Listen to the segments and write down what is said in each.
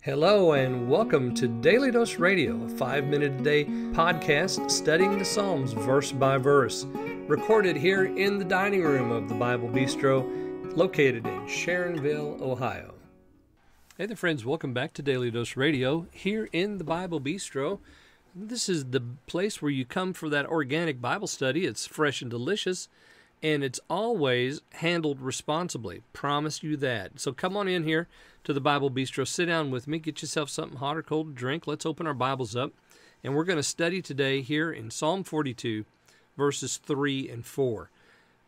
Hello and welcome to Daily Dose Radio, a 5-minute-a-day podcast studying the Psalms verse by verse, recorded here in the dining room of the Bible Bistro, located in Sharonville, Ohio. Hey there friends, welcome back to Daily Dose Radio, here in the Bible Bistro. This is the place where you come for that organic Bible study. It's fresh and delicious, and it's always handled responsibly. Promise you that. So come on in here to the Bible Bistro. Sit down with me. Get yourself something hot or cold to drink. Let's open our Bibles up. And we're going to study today here in Psalm 42, verses 3 and 4.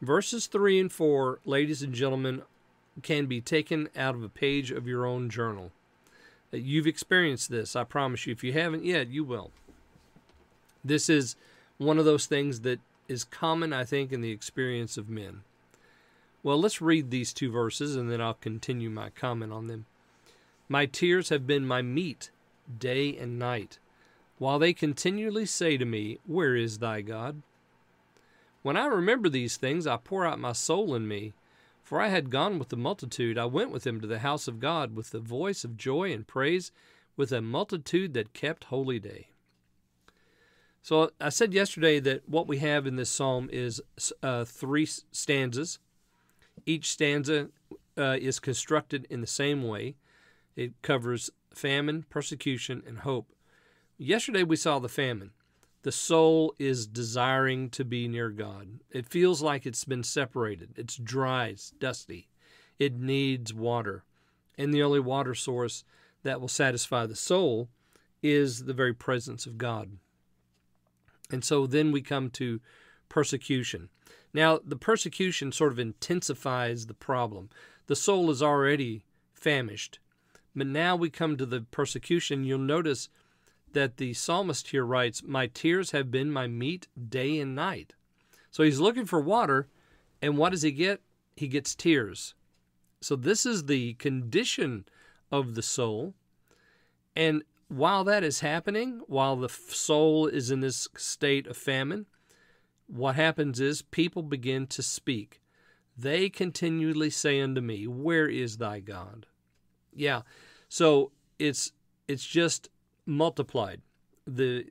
Verses 3 and 4, ladies and gentlemen, can be taken out of a page of your own journal. You've experienced this, I promise you. If you haven't yet, you will. This is one of those things that is common, I think, in the experience of men. Well, let's read these two verses, and then I'll continue my comment on them. My tears have been my meat day and night, while they continually say to me, Where is thy God? When I remember these things, I pour out my soul in me. For I had gone with the multitude, I went with them to the house of God, with the voice of joy and praise, with a multitude that kept holyday. So I said yesterday that what we have in this psalm is 3 stanzas. Each stanza is constructed in the same way. It covers famine, persecution, and hope. Yesterday we saw the famine. The soul is desiring to be near God. It feels like it's been separated. It's dry, it's dusty. It needs water. And the only water source that will satisfy the soul is the very presence of God. And so then we come to persecution. Now, the persecution sort of intensifies the problem. The soul is already famished. But now we come to the persecution. You'll notice that the psalmist here writes, My tears have been my meat day and night. So he's looking for water, and what does he get? He gets tears. So this is the condition of the soul. And while that is happening, while the soul is in this state of famine, what happens is people begin to speak. They continually say unto me, Where is thy God? Yeah, so it's just multiplied. The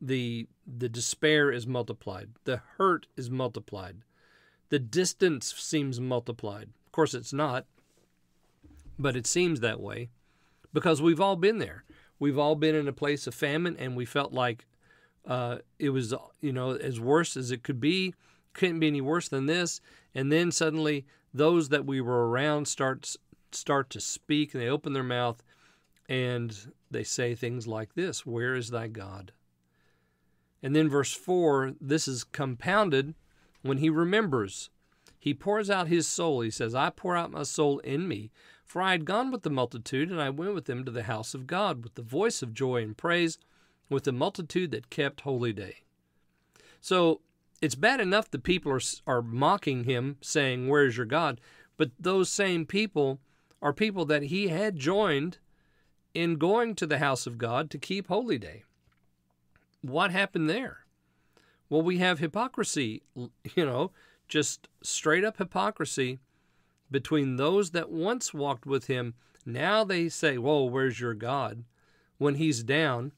despair is multiplied. The hurt is multiplied. The distance seems multiplied. Of course, it's not, but it seems that way because we've all been there. We've all been in a place of famine, and we felt like it was, as worse as it could be. Couldn't be any worse than this. And then suddenly, those that we were around start to speak, and they open their mouth, and they say things like this: Where is thy God? And then verse 4, this is compounded when he remembers. He pours out his soul. He says, I pour out my soul in me. For I had gone with the multitude, and I went with them to the house of God, with the voice of joy and praise, with the multitude that kept holyday. So it's bad enough that people are mocking him, saying, Where is your God? But those same people are people that he had joined in going to the house of God to keep holyday. What happened there? Well, we have hypocrisy, just straight up hypocrisy between those that once walked with him. Now they say, Whoa, where's your God? When he's down.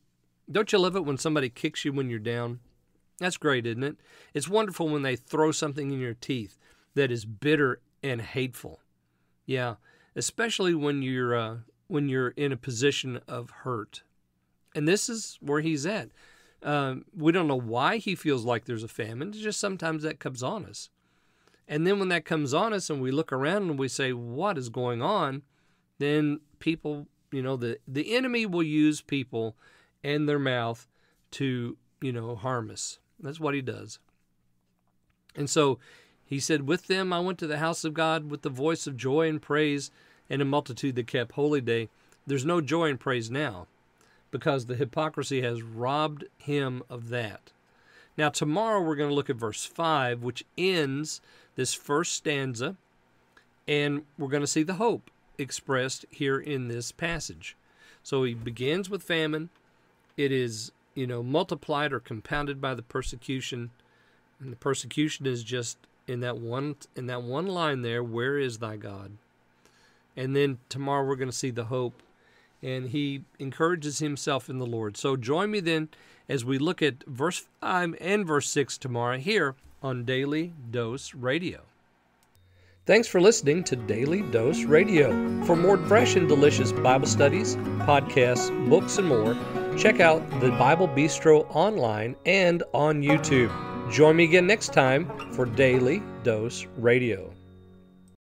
Don't you love it when somebody kicks you when you're down? That's great, isn't it? It's wonderful when they throw something in your teeth that is bitter and hateful. Yeah, especially when you're in a position of hurt. And this is where he's at. We don't know why he feels like there's a famine. It's just sometimes that comes on us. And then when that comes on us and we look around and we say, what is going on? Then people, the enemy will use people and their mouth to, harm us. That's what he does. And so he said, with them I went to the house of God with the voice of joy and praise and a multitude that kept holyday. There's no joy and praise now because the hypocrisy has robbed him of that. Now tomorrow we're going to look at verse 5, which ends this first stanza, and we're going to see the hope expressed here in this passage. So he begins with famine. It is, multiplied or compounded by the persecution, and the persecution is just in that one line there, where is thy God? And then tomorrow we're going to see the hope and he encourages himself in the Lord. So join me then as we look at verse 5 and verse 6 tomorrow here on Daily Dose Radio. Thanks for listening to Daily Dose Radio. For more fresh and delicious Bible studies, podcasts, books, and more, check out the Bible Bistro online and on YouTube. Join me again next time for Daily Dose Radio.